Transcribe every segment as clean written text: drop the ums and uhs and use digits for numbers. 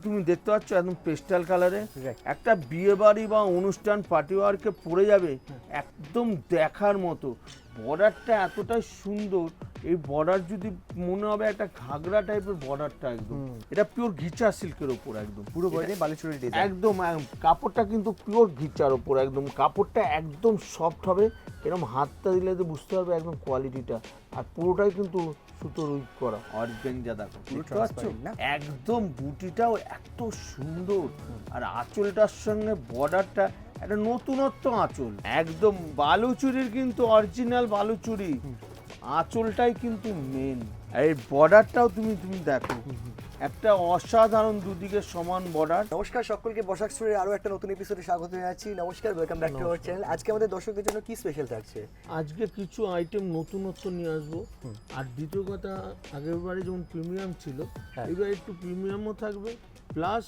তুমি দেখতে পাচ্ছ একদম পেস্টাল কালারে একটা বিয়ে বাড়ি বা অনুষ্ঠান পার্টি ওয়ার্কে পরে যাবে একদম দেখার মতো। বর্ডারটা এতটাই সুন্দর, এই বর্ডার যদি মনে হবে একটা ঘাগরা টাইপের বর্ডারটা, একদম এটা পিওর ঘিচা সিল্কের ওপর, একদম পুরো বডি বালুচুরি ডিজাইন, একদম কাপড়টা কিন্তু পিওর ঘিচার ওপর, একদম কাপড়টা একদম সফট হবে, এরকম হাতটা দিলে তো বুঝতে পারবে একদম কোয়ালিটিটা। আর পুরোটাই কিন্তু সুতোর উইক করা অর্গানজা, দেখো বুঝতে পারছো একদম বুটিটাও এত সুন্দর, আর আঁচলটার সঙ্গে বর্ডারটা একটা নতুনত্ব আঁচল, একদম বালুচুরির কিন্তু অরিজিনাল বালুচুরি, আঁচলটাই কিন্তু মেন। আর এই বর্ডারটাও তুমি দেখো একটা অসাধারণ, দুদিকে সমান বর্ডার। নমস্কার সকলকে, বসাক স্টোরের আরো একটা নতুন এপিসোডে স্বাগত জানাচ্ছি। নমস্কার, welcome back to our channel. আজকে আমাদের দর্শকদের জন্য কি স্পেশাল থাকছে? আজকে কিছু আইটেম নতুনত্ব নিয়ে আসবো। আর দ্বিতীয় কথা, আগের বারে যেমন প্রিমিয়াম ছিল, এবার একটু প্রিমিয়ামও থাকবে, প্লাস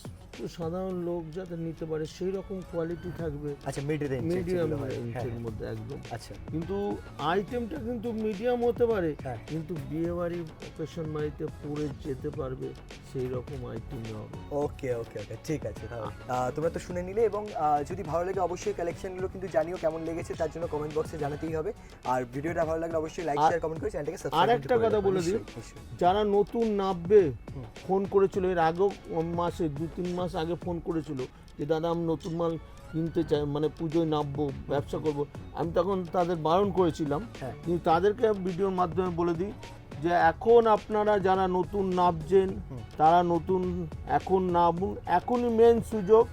সাধারণ লোক যাতে নিতে পারে সেই রকম কোয়ালিটি থাকবে। আচ্ছা, মিডিয়াম রেঞ্জের মধ্যে একদম। আচ্ছা, কিন্তু আইটেমটা কিন্তু মিডিয়াম হতে পারে, কিন্তু বিয়ে বাড়ি অকেশন বাড়িতে পরে যেতে পারবে সেই রকম আইটেম হবে। ওকে ওকে ওকে, ঠিক আছে। তোমরা তো শুনে নিলে, এবং যদি ভালো লাগে অবশ্যই কালেকশনগুলো কিন্তু জানিও কেমন লেগেছে, তার জন্য কমেন্ট বক্সে জানাতেই হবে। আর ভিডিওটা ভালো লাগলে অবশ্যই লাইক শেয়ার কমেন্ট করে চ্যানেলটাকে সাবস্ক্রাইব আর একটা কথা বলে দিই, যারা নতুন নামবে ফোন করেছিল এর আগেও মাসে 2-3 মাস আগে ফোন করেছিল যে দাদা আমি নতুন মাল কিনতে চাই, মানে পুজোয় নামবো, ব্যবসা করব। আমি তখন তাদের বারণ করেছিলাম, কিন্তু তাদেরকে ভিডিওর মাধ্যমে বলে দিই যে এখন আপনারা যারা নতুন নামছেন তারা নতুন এখন নামুন, এখনই মেন সুযোগ।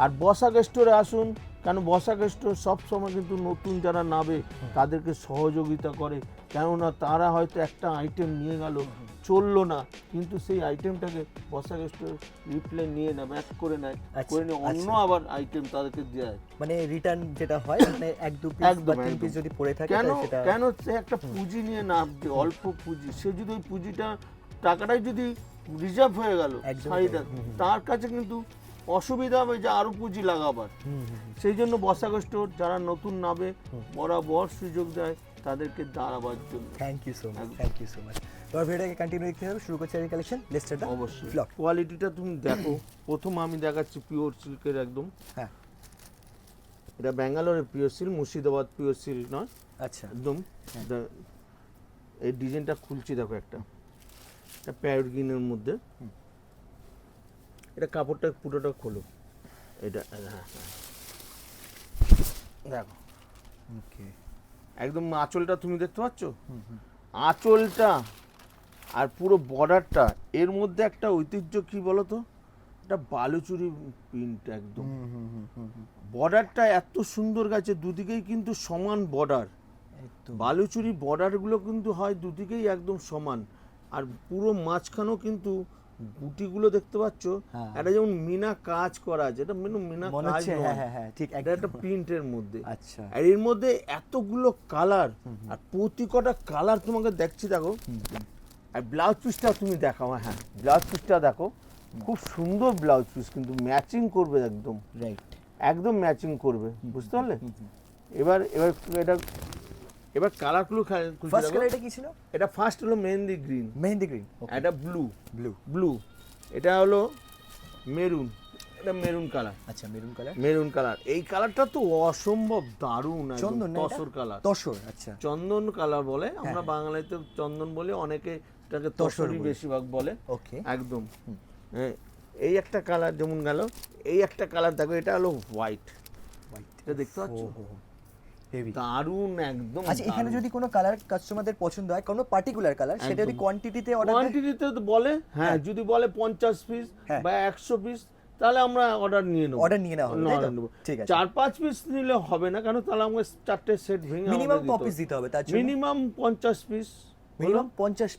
আর বসাক স্টোরে আসুন, কারণ বসাক স্টোর সবসময় কিন্তু নতুন যারা নামে তাদেরকে সহযোগিতা করে, কেননা তারা হয়তো একটা আইটেম নিয়ে গেল, চললো না, কিন্তু সেই আইটেমটাকে বসাক স্টোর রিপ্লাই নিয়ে নেয়, ব্যাক করে নেয়, করে নিয়ে অন্য আবার আইটেম তাদেরকে দেয়, মানে রিটার্ন যেটা হয়, মানে এক দু পিস যদি পড়ে থাকে কেন সে একটা পুঁজি নিয়ে নামবে, অল্প পুঁজি, সে যদি ওই পুঁজিটা টাকাটাই যদি রিজার্ভ হয়ে গেল শাড়িটা, তার কাছে কিন্তু অসুবিধা হবে যে আরো পুঁজি লাগাবার। সেই জন্য বসাক স্টোর যারা নতুন নামে বরাবর সুযোগ দেয় তাদেরকে দাঁড়াবার জন্য। Thank you so much, thank you so much. তোমার ভিডিওটাকে কন্টিনিউ দেখতে হবে, শুরু করছি এই কালেকশন লিস্টটা। অবশ্যই কোয়ালিটিটা তুমি দেখো। প্রথম আমি দেখাচ্ছি পিওর সিল্কের, একদম এটা ব্যাঙ্গালোরের pure silk, Murshidabad pure silk নয়। আচ্ছা, একদম এই ডিজাইনটা খুলছি, দেখো একটা প্যারট গ্রিনের মধ্যে, এটা কাপড়টা পুরোটা খোলো, এটা দেখো ওকে, একদম আঁচলটা তুমি দেখতে পাচ্ছ, আঁচলটা আর পুরো বর্ডারটা, এর মধ্যে একটা ঐতিহ্য কি বলতো, এটা বালুচুরি প্রিন্ট, একদম বর্ডারটা এত সুন্দর গেছে, দুদিকেই কিন্তু সমান বর্ডার, বালুচুরি বর্ডারগুলো কিন্তু হয় দুদিকেই একদম সমান, আর পুরো মাঝখানেও কিন্তু বুটিগুলো দেখতে পাচ্ছ, এটা যেমন মিনা কাজ করা আছে, এটা মিনা কাজ নয়, ঠিক একটা প্রিন্টের মধ্যে। আচ্ছা, আর এর মধ্যে এতগুলো কালার, আর প্রতি কটা কালার তোমাকে দেখছি, দেখো। আর ব্লাউজ পিসটা তুমি দেখাও, ব্লাউজ পিসটা দেখো, খুব সুন্দর ব্লাউজ পিস, কিন্তু ম্যাচিং করবে একদম, রাইট, একদম ম্যাচিং করবে, বুঝতে পারলে? এবার কালারগুলো ফার্স্ট কালার এটা কি ছিল? এটা ফার্স্ট হলো মেহেন্দি গ্রিন, এটা ব্লু, এটা হলো মেরুন, এটা মেরুন কালার। আচ্ছা, মেরুন কালার, এই কালারটা তো অসম্ভব দারুণ, চন্দন তসর কালার, তসর, আচ্ছা, চন্দন কালার বলে, আমরা বাংলাতে চন্দন বলে, অনেকে এটাকে তসরই বেশিরভাগ বলে। ওকে, একদম এই একটা কালার যেমন গেল, এই একটা কালার দেখো, এটা হলো হোয়াইট, এটা দেখতে পাচ্ছ, দারুণ একদম। আচ্ছা, এখানে যদি কোনো কালার কাস্টমারদের পছন্দ হয়, কোনো পার্টিকুলার কালার, সেটা যদি কোয়ান্টিটিতে বলে, যদি বলে 50 পিস বা 100 পিস, তাহলে আমরা অর্ডার নিয়ে নেবো। ঠিক আছে, 4-5 পিস নিলে হবে না, কারণ তাহলে আমাকে 4টে সেট ভেঙে মিনিমাম কপিস দিতে হবে, তার জন্য মিনিমাম 50 পিস, মিনিমাম 50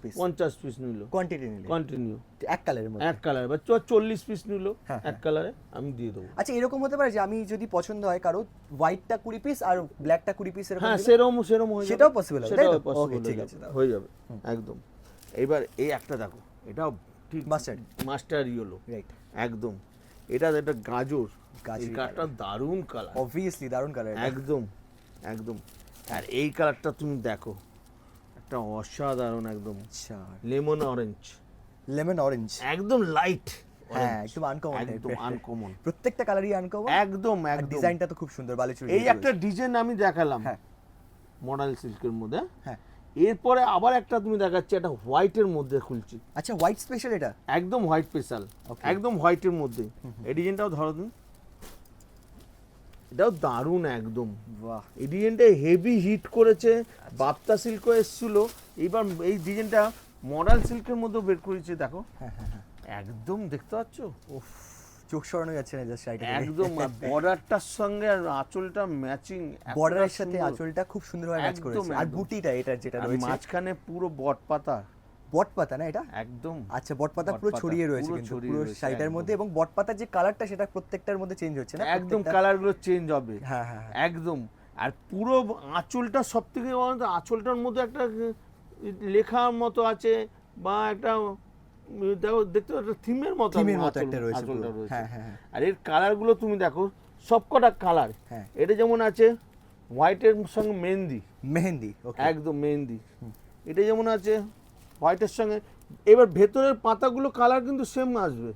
পিস নিল, কোয়ান্টিটি নিলে, কন্টিনিউ এক কালারের মধ্যে, এক কালার বা 40 পিস নিল এক কালারে, আমি দিয়ে দেবো। আচ্ছা, এরকম হতে পারে যে আমি যদি পছন্দ হয় কারো, হোয়াইটটা 20 পিস আর ব্ল্যাকটা 20 পিস, এরকম সেরকম হয়ে যাবে, সেটাও পসিবল হবে, সেটাও ওকে, পসিবল ঠিক আছে, হয়ে যাবে একদম। এবার এই একটা দেখো, এটাও ঠিক মাস্টার ইয়েলো, রাইট, একদম, এটা গাজর, এই কালারটা দারুণ কালার, অবভিয়াসলি দারুণ কালার, একদম। আর এই কালারটা তুমি দেখো, একটা অসাধারণ, একদম লেমন অরেঞ্জ, একদম লাইট, হ্যাঁ একদম আনকমন একদম আনকমন, প্রত্যেকটা কালারই আনকমন, একদম আর একদম। ডিজাইনটা তো খুব সুন্দর বালুচুরি। এই একটা ডিজাইন আমি দেখালাম হ্যাঁ মডার্ন সিল্কের মধ্যে, হ্যাঁ এরপরে আবার একটা তুমি দেখাচ্ছি, একটা হোয়াইটের মধ্যে খুলছি, আচ্ছা হোয়াইট স্পেশাল এটা। একদম হোয়াইট স্পেশাল, Okay. একদম হোয়াইটের মধ্যে। এই ডিজাইনটাও ধরো তুমি, এটাও দারুণ একদম। বাহ এই ডিজাইনটা হেভি হিট করেছে, বাপ্তা সিল্কও এসেছিল, এইবার এই ডিজাইনটা মডার্ন সিল্কের মধ্যে বের করেছে, দেখো হ্যাঁ হ্যাঁ হ্যাঁ একদম দেখতে পাচ্ছ, উফ চোখ সরানো যাচ্ছে না জাস্ট শাড়িটা একদম বর্ডারটার সঙ্গে আর আঁচলটা ম্যাচিং, বর্ডারের সাথে আঁচলটা খুব সুন্দরভাবে ম্যাচ একদম, করেছে, আর একদম। বুটিটা এটা যেটা আর রয়েছে মাঝখানে পুরো বট পাতা, বটপাতা না এটা? একদম আচ্ছা বটপাতা পুরো বটপাতা, ছড়িয়ে রয়েছে পুরো কিন্তু ছড়িয়ে পুরো রয়েছে, শাড়িটার একদম। মধ্যে, এবং বটপাতার যে কালারটা সেটা প্রত্যেকটার মধ্যে চেঞ্জ হচ্ছে না একদম প্রত্যেকটা- কালারগুলো চেঞ্জ হবে, হ্যাঁ হ্যাঁ হ্যাঁ একদম। আর পুরো আঁচলটা সব থেকে আঁচলটার মধ্যে একটা লেখার মতো আছে, বা একটা দেখো দেখতে একটা থিমের মতো, থিমের মতো আঁচল- একটা রয়েছে আঁচলটা পুরো। রয়েছে। হ্যাঁ হ্যাঁ হ্যাঁ আর এর কালারগুলো তুমি দেখো, সবকটা কালার, হ্যাঁ এটা যেমন আছে হোয়াইটের সঙ্গে মেহেন্দি, মেহেন্দি ওকে একদম মেহেন্দি, এটা যেমন আছে হোয়াইটের সঙ্গে, এবার ভেতরের পাতাগুলো কালার কিন্তু সেম আসবে।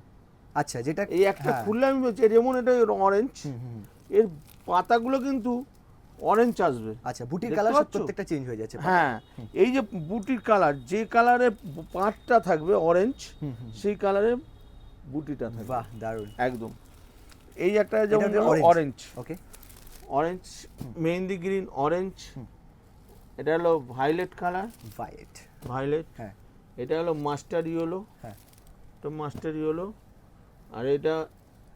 আচ্ছা যেটা এই একটা হ্যাঁ, খুললে আমি বলছি, যেমন এটা অরেঞ্জ, এর পাতাগুলো কিন্তু অরেঞ্জ আসবে। আচ্ছা বুটির দেখতে কালার পাচ্ছ? প্রত্যেকটা চেঞ্জ হয়ে যাচ্ছে হ্যাঁ, এই যে বুটির কালার, যে কালারে পাটটা থাকবে অরেঞ্জ, সেই কালারে বুটিটা থাকবে, বাহ দারুণ একদম। এই একটা যেমন এটা orange। Orange, okay orange mehendi green orange, এটা হলো ভায়োলেট কালার, ভাইট ভায়োলেট, হ্যাঁ এটা হলো মাস্টার ইয়েলো, হ্যাঁ এটা মাস্টার ইয়েলো। আর এটা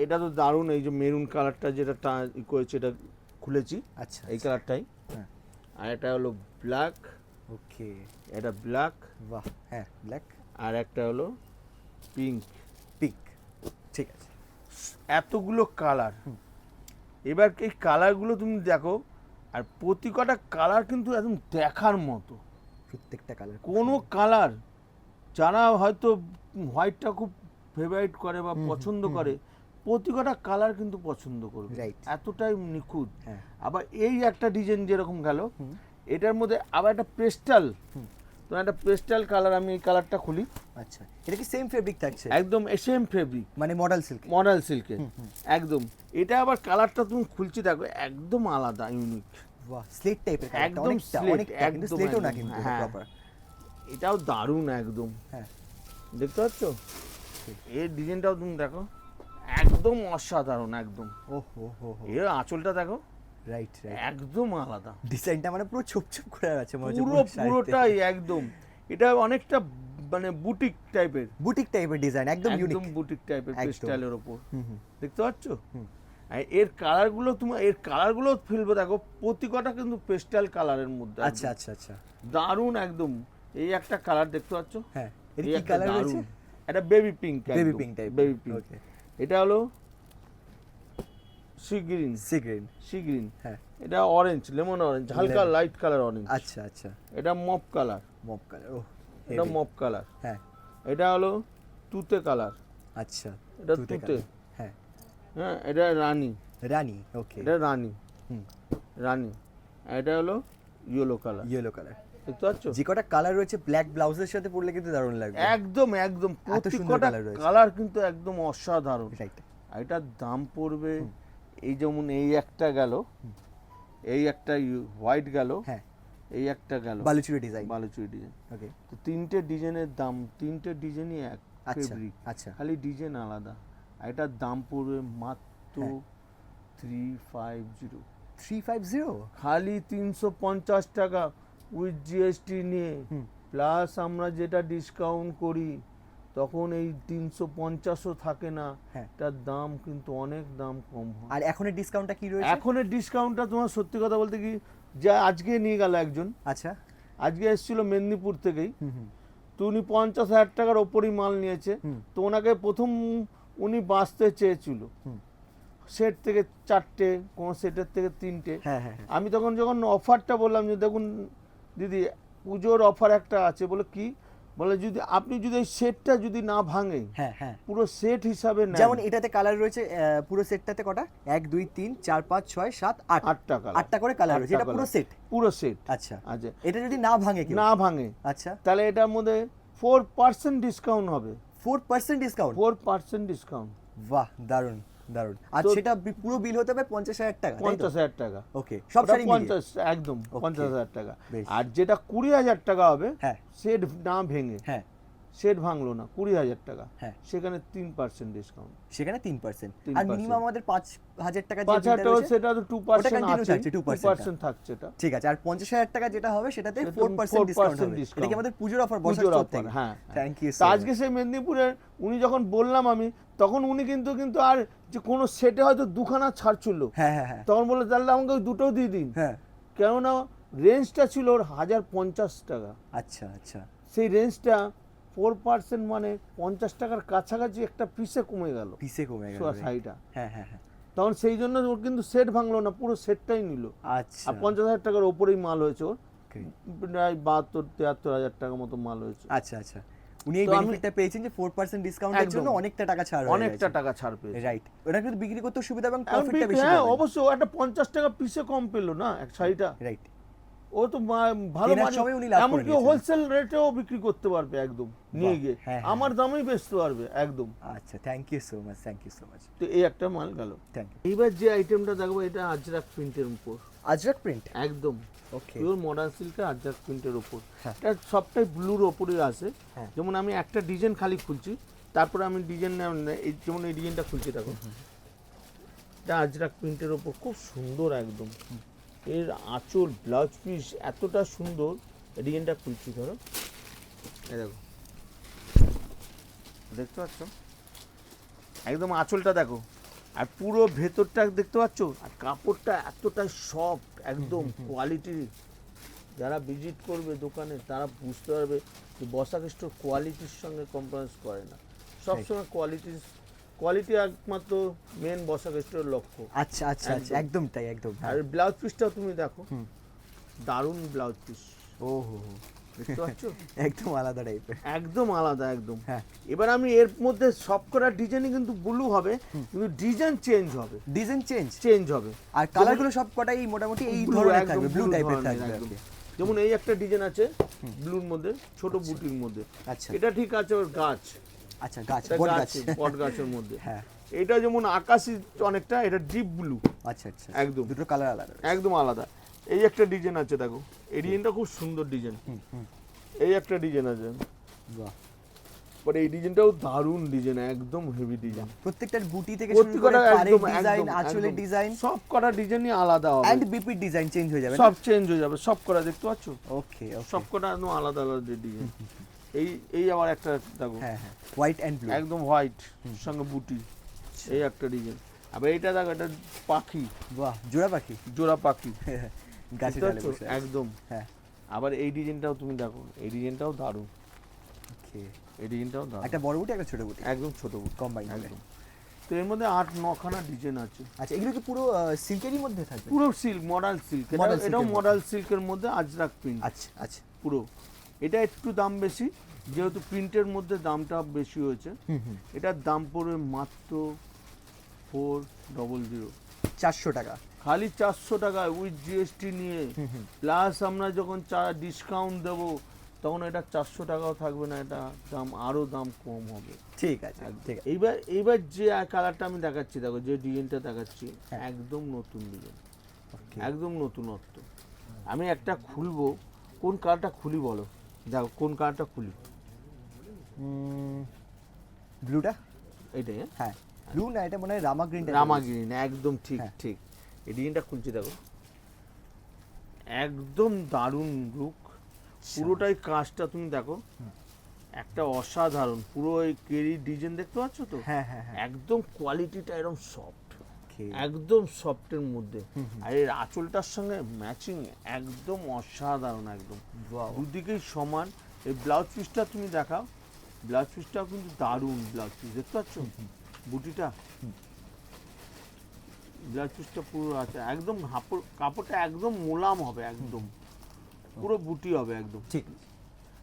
এটা তো দারুণ, এই যে মেরুন কালারটা যেটা করেছে, এটা খুলেছি, আচ্ছা এই কালারটাই। হ্যাঁ আর এটা হলো ব্ল্যাক, ওকে এটা ব্ল্যাক, বাহ হ্যাঁ ব্ল্যাক আর একটা হলো পিঙ্ক, পিঙ্ক ঠিক আছে এতগুলো কালার। এবার এই কালারগুলো তুমি দেখো, আর প্রতি কটা কালার কিন্তু একদম দেখার মতো, প্রত্যেকটা কালার কোনো কালার যারা হয়তো হোয়াইটটা খুব ফেভারিট করে বা পছন্দ করে, প্রতি কটা কালার কিন্তু পছন্দ করবে, Right. এতটাই নিখুঁত। হ্যাঁ আবার এই একটা ডিজাইন যেরকম গেল, এটার মধ্যে আবার একটা পেস্টাল, তো একটা পেস্টাল কালার, আমি এই কালারটা খুলি, আচ্ছা এটা কি সেম ফেব্রিক থাকছে একদম সেম ফেব্রিক, মানে মডেল সিল্ক মডেল সিল্কের, একদম। এটা আবার কালারটা তুমি খুলছি দেখো, একদম আলাদা, ইউনিক, বাহ স্লেট টাইপের একদম অনেকটা slate, অনেকটা কিন্তু একদম, স্লেটও না একদম, কিন্তু হ্যাঁ। প্রপার এটাও দারুণ একদম, হ্যাঁ দেখতে পাচ্ছ? এর ডিজাইনটাও তুমি দেখো, একদম অসাধারণ, একদম। ও হো হো হো এর আঁচলটা দেখো, রাইট রাইট একদম আলাদা, ডিজাইনটা মানে পুরো ছোপ ছোপ করে আছে মনে হচ্ছে পুরো পুরোটাই একদম। এটা অনেকটা মানে বুটিক টাইপের, বুটিক টাইপের ডিজাইন একদম ইউনিক একদম বুটিক টাইপের একদম। পেস্টাইলের ওপর, হুম হুম দেখতে পাচ্ছ? আর এর কালারগুলো তোমার, এর কালারগুলো ফেলবে দেখো, প্রতি কটা কিন্তু পেস্টাল কালারের মধ্যে, আচ্ছা আচ্ছা আচ্ছা দারুণ একদম। এই একটা কালার দেখতে পাচ্ছ, হ্যাঁ এর এই কি একটা কালার দারুণ, রয়েছে এটা baby pink, baby pink type baby pink. Okay এটা হলো sea green, sea green sea green, হ্যাঁ এটা অরেঞ্জ, লেমন অরেঞ্জ, হালকা Lemon। Light colour orange. আচ্ছা আচ্ছা এটা মপ কালার, মপ কালার ও এটা heavy। Mop colour. হ্যাঁ এটা হলো তুতে কালার, আচ্ছা এটা তুতে তুতে, colour। হ্যাঁ হ্যাঁ। এটা রানী, রানী ওকে এটা রানী, হুম রানী। আর এটা হলো ইয়েলো কালার, ইয়েলো কালার দেখতে পাচ্ছ? যে কটা কালার রয়েছে ব্ল্যাক ব্লাউজের সাথে পরলে কিন্তু দারুণ লাগবে একদম একদম, প্রতি সুন্দর কটা colour রয়েছে। কালার কিন্তু একদম অসাধারণ। রাইট আর এটার দাম পড়বে, এই যেমন এই একটা গেল, এই একটা হোয়াইট গেল, হ্যাঁ এই একটা গেল বালুচুরি ডিজাইন বালুচুরি ডিজাইন। ওকে তো তিনটে ডিজাইনের দাম, তিনটে ডিজাইনই এক আচ্ছা ফেব্রিক, আচ্ছা খালি ডিজাইন আলাদা। আর এটার দাম পড়বে মাত্র হ্যাঁ। 350, 350 খালি 350 টাকা উইথ জিএসটি নিয়ে, হুম। প্লাস আমরা যেটা ডিসকাউন্ট করি, তখন এই 350ও থাকে না, হ্যাঁ। তার দাম কিন্তু অনেক দাম কম হয়। আর এখনের ডিসকাউন্টটা কি রয়েছে এখনের ডিসকাউন্টটা তোমার সত্যি কথা বলতে কি, যা আজকে নিয়ে গেল একজন, আচ্ছা আজকে এসেছিল মেদিনীপুর থেকেই, হুম হুম তো উনি 50,000 টাকার ওপরই মাল নিয়েছে। হুম। তো ওনাকে প্রথম উনি বাঁচতে চেয়েছিল, হুম। সেট থেকে 4টে, কোন সেটের থেকে 3টে। হ্যাঁ হ্যাঁ হ্যাঁ। আমি তখন যখন অফারটা বললাম যে দেখুন দিদি, পুজোর অফার একটা আছে, বলে কি, বলে যদি আপনি যদি এই সেটটা যদি না ভাঙে, হ্যাঁ হ্যাঁ পুরো সেট হিসাবে নেন, যেমন এটাতে কালার রয়েছে পুরো সেটটাতে কটা 1 2 3 4 5 6 7 8 8টা কালার, 8টা করে কালার রয়েছে, এটা পুরো সেট পুরো সেট। আচ্ছা আচ্ছা, এটা যদি না ভাঙে কেউ না ভাঙে, আচ্ছা তাহলে এটার মধ্যে 4% ডিসকাউন্ট হবে। 4% ডিসকাউন্ট, 4% ডিসকাউন্ট, বাহ দারুন দারুন। আর তো- সেটা পুরো বিল হতে হবে 50,000 টাকা, 50,000 টাকা। ওকে, সব ওটা শাড়ি মিলিয়ে 50 একদম Okay, 50,000 টাকা। বেশ। আর যেটা 20,000 টাকা হবে, হ্যাঁ সেট না ভেঙে, হ্যাঁ সেট ভাঙলো না, 20,000 টাকা, হ্যাঁ, সেখানে 3% ডিসকাউন্ট। সেখানে 3%। 3% আর মিনিমাম আমাদের 5,000 টাকা যে 5,000 বিলটা টাকা রয়েছে, সেটা তো 2% continue আছে, থাকছে, 2% থাকছে এটা। ঠিক আছে। আর 50,000 টাকা যেটা হবে সেটাতে সেটা 4% ডিসকাউন্ট 4% হবে। discount। এটা কি আমাদের পুজোর অফার বসার পুজোর তরফ offer, থেকে? হ্যাঁ। থ্যাংক ইউ তা আজকে সেই মেদিনীপুরে উনি যখন বললাম আমি, তখন উনি কিন্তু আর যে কোনো সেটে হয়তো দুখানা ছাড় ছিল, হ্যাঁ হ্যাঁ হ্যাঁ তখন বললো তাহলে আমাকে ওই দুটো দিয়ে দিন, হ্যাঁ, কেননা রেঞ্জটা ছিল ওর 1,050 টাকা। আচ্ছা আচ্ছা, সেই রেঞ্জটা 4% মানে 50 টাকার কাছাকাছি একটা পিসে কমে গেল পিসে কমে গেল। শাড়িটা। হ্যাঁ হ্যাঁ হ্যাঁ, তখন সেই জন্য ওর কিন্তু সেট ভাঙলো না, পুরো সেটটাই নিল। আচ্ছা, আর 50,000 টাকার ওপরেই মাল হয়েছে ওর, okay, প্রায় 72-73,000 টাকার মতো মাল হয়েছে। আচ্ছা আচ্ছা। উনি এই তো আমি- বেনিফিটটা পেয়েছেন যে 4% ডিসকাউন্টের একদম। জন্য অনেকটা টাকা ছাড় হয়ে অনেকটা গেছে। টাকা ছাড় পেয়েছে। রাইট, ওটা কিন্তু বিক্রি করতে সুবিধা এবং এখন প্রফিটটা বেশি হ্যাঁ পাবেন। অবশ্যই, একটা 50 টাকা পিসে কম পেলো না এক শাড়িটা, রাইট, ও তো ভালো কেনার মানে, সময় উনি লাভ করে এমনকি নিয়েছেন। হোলসেল রেটেও বিক্রি করতে পারবে একদম নিয়ে গিয়ে, হ্যাঁ, হ্যাঁ, আমার দামেই বেচতে পারবে একদম। আচ্ছা, thank you so much, thank you so much, তো এই একটা মাল গেল। Thank you. এইবার যে আইটেমটা দেখবো, এটা আজরাক প্রিন্টের উপর, আজরাক প্রিন্ট, একদম ওকে, পিওর মডার্ন সিল্কের আজরাক প্রিন্টের উপর। হ্যাঁ। এটা সবটাই ব্লুর ওপরে আছে। হ্যাঁ। যেমন আমি একটা ডিজাইন খালি খুলছি, তারপরে আমি ডিজাইন যেমন এই ডিজাইনটা খুলছি দেখো, এটা আজরাক প্রিন্টের ওপর খুব সুন্দর একদম। এর আঁচল, ব্লাউজ পিস এতটা সুন্দর। এই ডিজাইনটা খুলছি ধরো, এই দেখো, দেখতে পাচ্ছ একদম আঁচলটা দেখো, আর পুরো ভেতরটা দেখতে পাচ্ছ, আর কাপড়টা এতটা সফট একদম কোয়ালিটি। যারা ভিজিট করবে দোকানে তারা বুঝতে পারবে যে বসাক স্টোর কোয়ালিটির সঙ্গে কম্প্রোমাইজ করে না, সবসময় কোয়ালিটি একমাত্র মেন বসাক স্টোরের লক্ষ্য। আচ্ছা আচ্ছা আচ্ছা, একদম। একদম তাই, একদম। আর ব্লাউজ পিসটাও তুমি দেখো, দারুণ ব্লাউজ পিস, ও হো হো, দেখতে পাচ্ছ একদম আলাদা টাইপের। একদম আলাদা একদম। হ্যাঁ, এবার আমি এর মধ্যে সবকটা ডিজাইনই কিন্তু ব্লু হবে, কিন্তু ডিজাইন চেঞ্জ হবে, ডিজাইন চেঞ্জ, হবে। আর কালারগুলো সব কটাই মোটামুটি এই Blue, ধরনের একদম থাকবে, ব্লু blue টাইপের ধরনের, থাকবে। একদম। okay, যেমন এই একটা ডিজাইন আছে ব্লুর মধ্যে, ছোট বুটির মধ্যে, আচ্ছা এটা ঠিক আছে ওর গাছ, আচ্ছা, গাছ, এটা বট গাছ, গাছ, বট গাছের মধ্যে। হ্যাঁ, এটা যেমন আকাশি অনেকটা, এটা ডিপ ব্লু, আচ্ছা আচ্ছা, একদম। দুটো কালার আলাদা। একদম আলাদা। এই একটা ডিজাইন আছে দেখো, এই ডিজাইনটা খুব সুন্দর ডিজাইন। এই একটা ডিজাইন আছে, বাহ, বাট এই ডিজাইনটাও দারুণ ডিজাইন, একদম হেভি ডিজাইন। প্রত্যেকটার বুটি থেকে শুরু করে প্রত্যেকটা পাড়ের একদম ডিজাইন, একদম, আঁচলের একদম। ডিজাইন, সব কটা ডিজাইনই আলাদা হবে, এন্ড বিপির ডিজাইন চেঞ্জ হয়ে যাবে। সব চেঞ্জ হয়ে যাবে, সব কটা দেখতে পাচ্ছ, ওকে ওকে, সব কটা একদম আলাদা আলাদা ডিজাইন। এই এই আবার একটা দেখো, হ্যাঁ হ্যাঁ, হোয়াইট এন্ড ব্লু, একদম হোয়াইট সঙ্গে বুটি, এই একটা ডিজাইন। আবার এইটা দেখো, এটা পাখি, বাহ, জোড়া পাখি, জোড়া পাখি, গাছে দেখতে ডালে পাচ্ছ? বসে আছে। একদম। হ্যাঁ, আবার এই ডিজাইনটাও তুমি দেখো, এই ডিজাইনটাও দারুণ, ওকে, এই ডিজাইনটাও দারুণ, একটা বড় বুটি একটা ছোট বুটি একদম ছোট বুটি, কম্বাইন করে। একদম। তো এর মধ্যে 8-9খানা ডিজাইন আছে, আচ্ছা, এগুলো কি পুরো সিল্কেরই মধ্যে থাকবে? পুরো সিল্ক, মডার্ন সিল্ক, Modal এটাও silk-এর মডার্ন সিল্কের মধ্যে আজরাক প্রিন্ট আচ্ছা আচ্ছা, পুরো। এটা একটু দাম বেশি, যেহেতু প্রিন্টের মধ্যে দামটা বেশি হয়েছে। এটার দাম পড়বে মাত্র 400, 400 টাকা, খালি 400 টাকা উইথ জিএসটি নিয়ে। প্লাস আমরা যখন ডিসকাউন্ট দেবো, তখন এটা 400 টাকাও থাকবে না, এটা দাম আরও দাম কম হবে। ঠিক আছে, ঠিক আছে, এইবার যে কালারটা আমি দেখাচ্ছি, দেখো যে ডিজাইনটা দেখাচ্ছি, হ্যাঁ। একদম নতুন ডিজাইন, Okay. একদম নতুনত্ব। আমি একটা খুলবো, কোন কালারটা খুলি বলো, দেখো কোন কালারটা খুলি, ব্লুটা, এইটাই, হ্যাঁ হ্যাঁ, ব্লু না, এটা মনে হয় রামা গ্রিন, রামা গ্রিন, একদম ঠিক হ্যাঁ। ঠিক। এই ডিজাইনটা খুলছি দেখো, একদম দারুণ লুক, পুরোটাই কাজটা তুমি দেখো, একটা অসাধারণ পুরো এই কেরি ডিজাইন দেখতে পাচ্ছ তো, হ্যাঁ হ্যাঁ হ্যাঁ, একদম কোয়ালিটিটা এরকম সফট, Okay. একদম সফটের মধ্যে। আর এর আঁচলটার সঙ্গে ম্যাচিং একদম অসাধারণ, একদম Wow. দুদিকেই সমান। এই ব্লাউজ পিসটা তুমি দেখাও, ব্লাউজ পিসটাও কিন্তু দারুণ ব্লাউজ পিস, দেখতে পাচ্ছ বুটিটা, ব্লাউজ পিসটা পুরো আছে একদম, কাপড়টা একদম মোলাম হবে, একদম পুরো বুটি হবে একদম। ঠিক,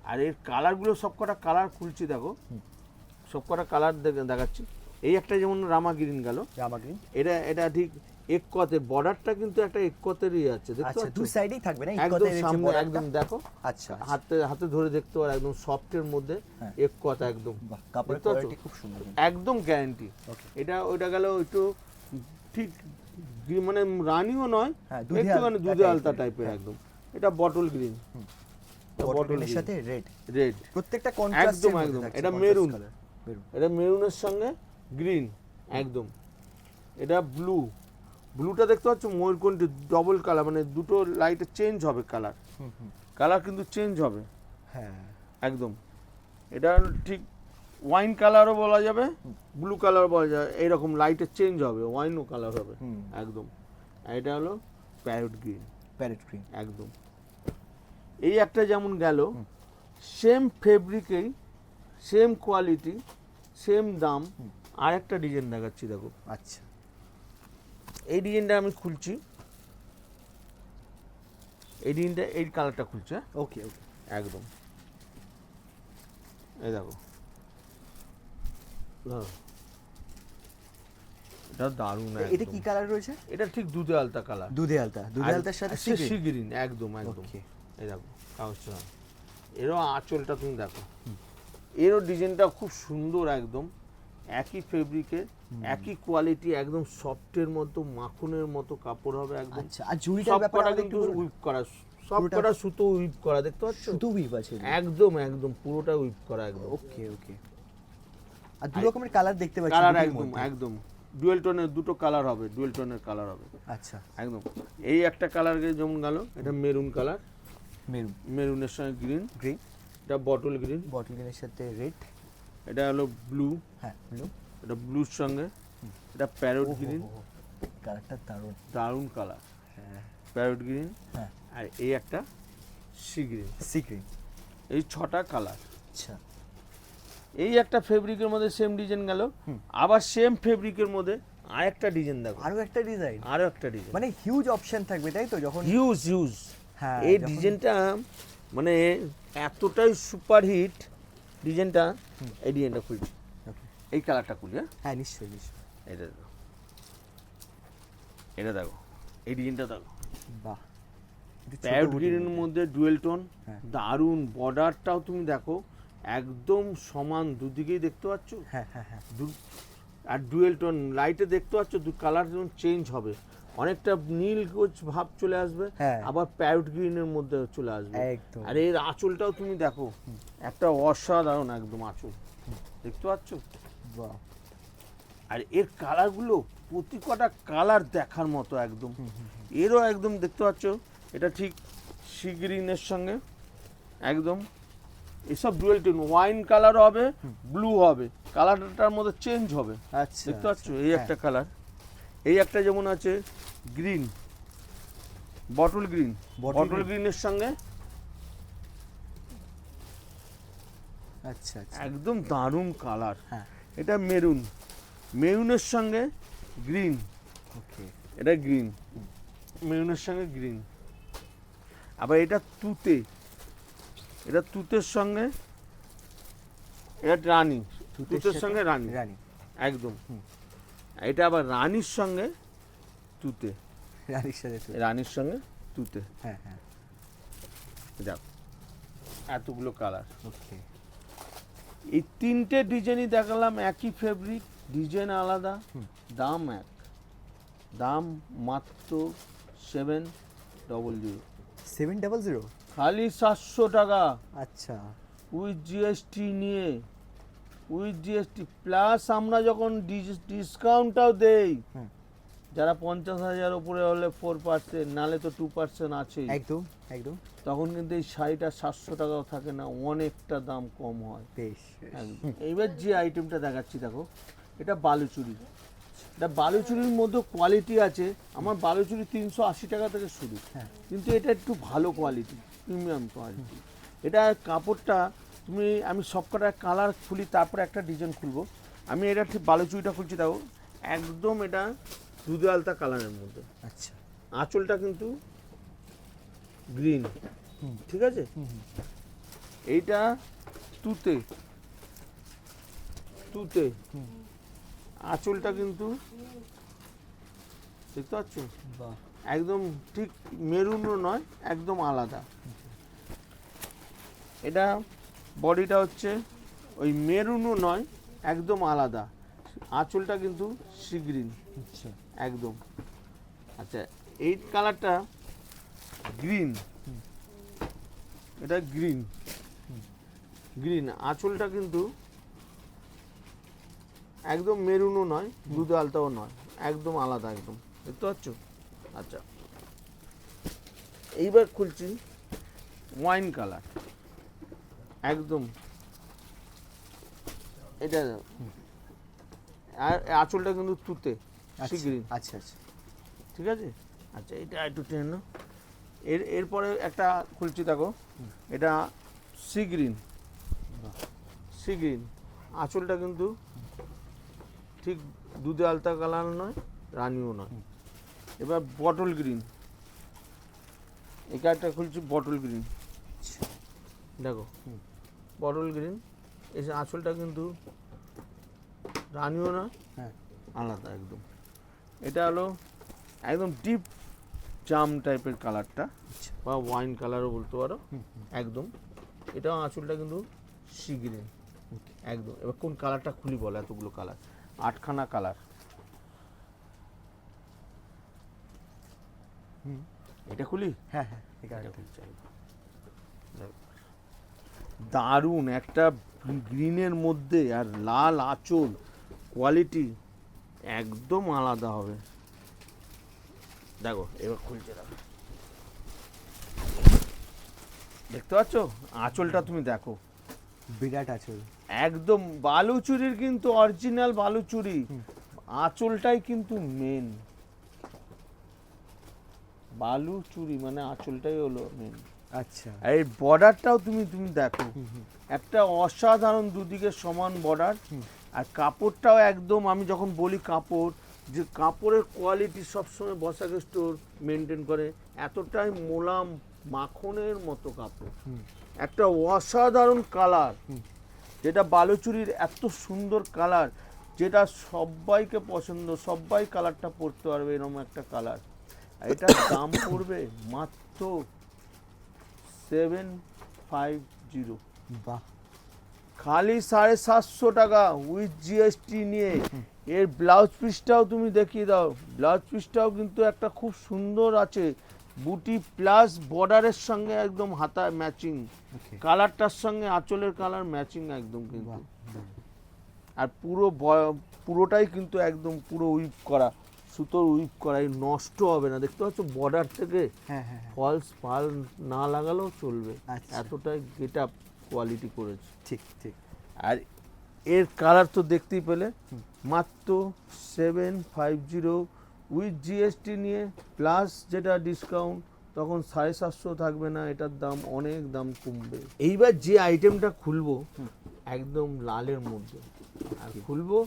আর এর কালারগুলো সব কটা কালার খুলছি দেখো, সব কটা কালার দেখাচ্ছি। এই একটা যেমন রামা গ্রিন গেল, রামা গ্রিন। এটা ঠিক এককতের বর্ডারটা কিন্তু একটা এককতেরই আছে, দেখতে আচ্ছা, পাচ্ছ? দুই সাইডেই থাকবে না একদম ইকতের যে সামনে, borderটা? একদম দেখো আচ্ছা, হাতে ধরে দেখতে পারো, একদম সফটের মধ্যে হ্যাঁ। এককত একদম। বাহ, কাপড়ের দেখতে পাচ্ছ? কোয়ালিটি খুব সুন্দর। একদম গ্যারান্টি। ওকে। এটা ওইটা গেল একটু ঠিক মানে রানিও নয়, হ্যাঁ, দুধে একটুখানি আলতা দুধে type-এর, আলতা টাইপের একদম। এটা বটল গ্রিন, বটলের সাথে রেড, রেড, প্রত্যেকটা কন্ট্রাস্ট একদম একদম। এটা মেরুন, এটা মেরুনের সঙ্গে গ্রিন একদম। এটা ব্লু, ব্লুটা দেখতে পাচ্ছ ময়ূরকণ্ঠী ডবল কালার, মানে দুটো লাইটে চেঞ্জ হবে কালার, কালার কিন্তু চেঞ্জ হবে হ্যাঁ একদম। এটা ঠিক ওয়াইন কালারও বলা যাবে, ব্লু কালার বলা যাবে, এইরকম লাইটে চেঞ্জ হবে, ওয়াইনও কালার হবে একদম। আর এটা হলো প্যারট গ্রিন, প্যারেট গ্রিন একদম। এই একটা যেমন গেল, সেম ফেব্রিকেই সেম কোয়ালিটি সেম দাম, আর একটা ডিজাইন দেখাচ্ছি দেখো। আচ্ছা, এই ডিজাইনটা আমি খুলছি, এই ডিজাইনটা এই কালারটা খুলছে, ওকে ওকে, একদম। এই দেখো, দাঁড়াও। এটা দারুণ, এটা কি কালার রয়েছে? এটা ঠিক দুধে আলতা কালার, দুধে আলতা, দুধে আলতার সাথে সি গ্রিন একদম একদম। ওকে, এই দেখো কাগজটা, এরও আঁচলটা তুমি দেখো, এরও ডিজাইনটা খুব সুন্দর একদম, একই ফেব্রিকে একই কোয়ালিটি, একদম সফটের মতো মাখনের মতো কাপড় হবে একদম। আচ্ছা, আর জুড়িটার সব ব্যাপারে কটা আমাদের কিন্তু একটু বলুন। উইপ করা, সব কটা সুতো উইপ করা, দেখতে পাচ্ছ? সুতো উইভ আছে, একদম একদম পুরোটা উইপ করা একদম। ওকে ওকে। আর দু রকমের কালার দেখতে পাচ্ছি কালার দুটোর একদম মধ্যে। একদম ডুয়েল টোনের, দুটো কালার হবে, ডুয়েল টোনের কালার হবে আচ্ছা, একদম। এই একটা কালার যেমন গেল, এটা মেরুন কালার, মেরুন, মেরুনের সঙ্গে গ্রিন, গ্রিন, এটা বটল গ্রিন, বটল গ্রিনের সাথে রেড, এটা হলো ব্লু, হ্যাঁ ব্লু, এটা ব্লুর সঙ্গে, এটা প্যারট গ্রিন, কালারটা দারুণ, দারুণ কালার, হ্যাঁ প্যারট গ্রিন, হ্যাঁ, আর এই একটা সি গ্রিন। সি গ্রিন, এই 6টা কালার। আচ্ছা, এই একটা ফেব্রিকের মধ্যে সেম ডিজাইন গেল, আবার সেম ফেব্রিকের মধ্যে আরেকটা ডিজাইন দেখো, আরো একটা ডিজাইন, আরো একটা ডিজাইন, মানে হিউজ অপশন থাকবে তাই তো যখন হিউজ হিউজ। হ্যাঁ এই যখন- ডিজাইনটা মানে এতটাই সুপার হিট ডিজাইনটা, এই ডিজাইনটা খুলছি, Okay, এই কালারটা খুলি, হ্যাঁ হ্যাঁ নিশ্চয়ই নিশ্চয়ই, এটা দেখো, এটা দেখো, এই ডিজাইনটা দেখো, বাহ, একটু ছোট প্যারট বুটির গ্রিনের মধ্যে ডুয়েল টোন, হ্যাঁ। দারুণ। বর্ডারটাও তুমি দেখো একদম সমান, দুদিকেই দেখতে পাচ্ছ, হ্যাঁ হ্যাঁ হ্যাঁ, আর ডুয়েল টোন লাইটে দেখতে পাচ্ছ, দু কালার যেমন চেঞ্জ হবে, অনেকটা নীল ভাব চলে আসবে, হ্যাঁ। আবার প্যারট গ্রিনের মধ্যে চলে আসবে একদম। আর এর আঁচলটাও তুমি দেখো, একটা অসাধারণ একদম আঁচল, দেখতে পাচ্ছ? বাহ, আর এর কালারগুলো প্রতি কটা কালার দেখার মতো একদম, এরও একদম দেখতে পাচ্ছ, এটা ঠিক সি গ্রিনের সঙ্গে একদম। এসব ডুয়েল টোন, ওয়াইন কালার হবে, ব্লু হবে, কালারটার মধ্যে চেঞ্জ হবে, আচ্ছা, দেখতে পাচ্ছ? এই হ্যাঁ। একটা কালার, এই একটা যেমন আছে green, bottle green, Bottle bottle green। গ্রিনের সঙ্গে আচ্ছা আচ্ছা, একদম দারুণ কালার। হ্যাঁ, এটা মেরুন, মেরুনের সঙ্গে গ্রিন, ওকে, এটা গ্রিন, মেরুনের সঙ্গে গ্রিন। আবার এটা তুতে, এটা তুতের সঙ্গে, এটা রানী, তুতের সঙ্গে রানী রানী, একদম। এটা আবার রানীর সঙ্গে তুতে, রানীর সাথে তো, রানীর সঙ্গে তুতে, হ্যাঁ হ্যাঁ, দেখো এতগুলো কালার। ওকে, এই তিনটে ডিজাইনই দেখালাম, একই ফেব্রিক, ডিজাইন আলাদা, দাম এক, দাম মাত্র 700, 700, খালি 700 টাকা, আচ্ছা, উইথ জিএসটি নিয়ে, উইথ জিএসটি প্লাস আমরা যখন ডিসকাউন্টটাও দেই, হুম। যারা 50,000 উপরে হলে 4%, নালে তো 2% আছেই, একদম একদম, তখন কিন্তু এই শাড়িটা 700 টাকাও থাকে না, অনেকটা দাম কম হয় বেশ, একদম। এইবার যে আইটেমটা দেখাচ্ছি দেখো, এটা বালুচুরি, এটা বালুচুরির মধ্যে কোয়ালিটি আছে, আমার বালুচুরি 380 টাকা থেকে শুরু, হ্যাঁ। কিন্তু এটা একটু ভালো কোয়ালিটি, প্রিমিয়াম কোয়ালিটি। এটা কাপড়টা তুমি, আমি সবকটা কালার খুলি তারপরে একটা ডিজাইন খুলবো, আমি এটা ঠিক বালুচুরিটা খুলছি দেখো, একদম এটা দুধে আলতা কালারের মধ্যে, আচ্ছা, আঁচলটা কিন্তু গ্রিন, ঠিক আছে? এইটা তুতে, তুতে, আঁচলটা কিন্তু দেখতে পাচ্ছ বাহ, একদম ঠিক মেরুনও নয়, একদম আলাদা। এটা বডিটা হচ্ছে ওই মেরুনও নয়, একদম আলাদা। আঁচলটা কিন্তু সি গ্রিন আচ্ছা একদম। আচ্ছা এই কালারটা গ্রিন, এটা গ্রিন, গ্রিন আঁচলটা কিন্তু একদম মেরুনও নয়, দুধ আলতাও নয়, একদম আলাদা একদম। দেখতে পাচ্ছ? আচ্ছা এইবার খুলছি ওয়াইন কালার একদম। এটা আর আঁচলটা কিন্তু তুতে সি গ্রিন, আচ্ছা আচ্ছা ঠিক আছে। আচ্ছা এটা একটু টেনে নাও। এরপরে একটা খুলছি দেখো, এটা সি গ্রিন, সি গ্রিন আঁচলটা কিন্তু ঠিক দুধে আলতা কালার নয়, রানিও নয়। এবার বটল গ্রিন, এটা একটা খুলছি বটল গ্রিন, দেখো বটল গ্রিন। এসে আঁচলটা কিন্তু রানিও না, হ্যাঁ আলাদা একদম। এটা হলো একদম ডিপ জাম টাইপের কালারটা, বা ওয়াইন কালারও বলতে পারো একদম। এটাও আঁচলটা কিন্তু সি গ্রিন একদম। এবার কোন কালারটা খুলি বলো, এতগুলো কালার, 8খানা কালার। এটা খুলি, হ্যাঁ হ্যাঁ এই এটা কালারটা। খুলছি একদম। দেখো, দারুণ একটা গ্রিনের মধ্যে আর লাল আঁচল, কোয়ালিটি একদম আলাদা হবে। দেখো এবার খুলছে, দেখো দেখতে পাচ্ছ আঁচলটা তুমি দেখো, বিরাট আঁচল। একদম বালুচুরির কিন্তু অরিজিনাল বালুচুরি। আঁচলটাই কিন্তু মেন, বালুচুরি মানে আঁচলটাই হলো মেন। আচ্ছা আর এই বর্ডারটাও তুমি দেখো, একটা অসাধারণ দুদিকে সমান বর্ডার। আর কাপড়টাও একদম, আমি যখন বলি কাপড়, যে কাপড়ের কোয়ালিটি সবসময় বসাক স্টোর মেনটেন করে, এতটাই মোলাম মাখনের মতো কাপড়। একটা অসাধারণ কালার, যেটা বালুচুরির এত সুন্দর কালার, যেটা সবাইকে পছন্দ, সবাই কালারটা পরতে পারবে, এরকম একটা কালার। আর এটার দাম পড়বে মাত্র 750, বাহ, খালি 750 টাকা উইথ জিএসটি নিয়ে। এর ব্লাউজ পিসটাও তুমি দেখিয়ে দাও, ব্লাউজ পিসটাও কিন্তু একটা খুব সুন্দর আছে, বুটি প্লাস বর্ডারের সঙ্গে একদম হাতা ম্যাচিং, ওকে কালারটার সঙ্গে আঁচলের কালার ম্যাচিং একদম কিন্তু। বাহ, আর পুরোটাই কিন্তু একদম পুরো উইপ করা, সুতোর উইপ করা, এই নষ্ট হবে না। দেখতে পাচ্ছ বর্ডার থেকে হ্যাঁ হ্যাঁ হ্যাঁ, ফলস পাল না লাগালেও চলবে, আচ্ছা। এতটাই গেট আপ কোয়ালিটি করেছে। ঠিক ঠিক আর এর কালার তো দেখতেই পেলে, মাত্র 750 উইথ জিএসটি নিয়ে প্লাস যেটা ডিসকাউন্ট, তখন 750 থাকবে না, এটার দাম অনেক দাম কমবে। এইবার যে আইটেমটা খুলবো একদম লালের মধ্যে, আর খুলবো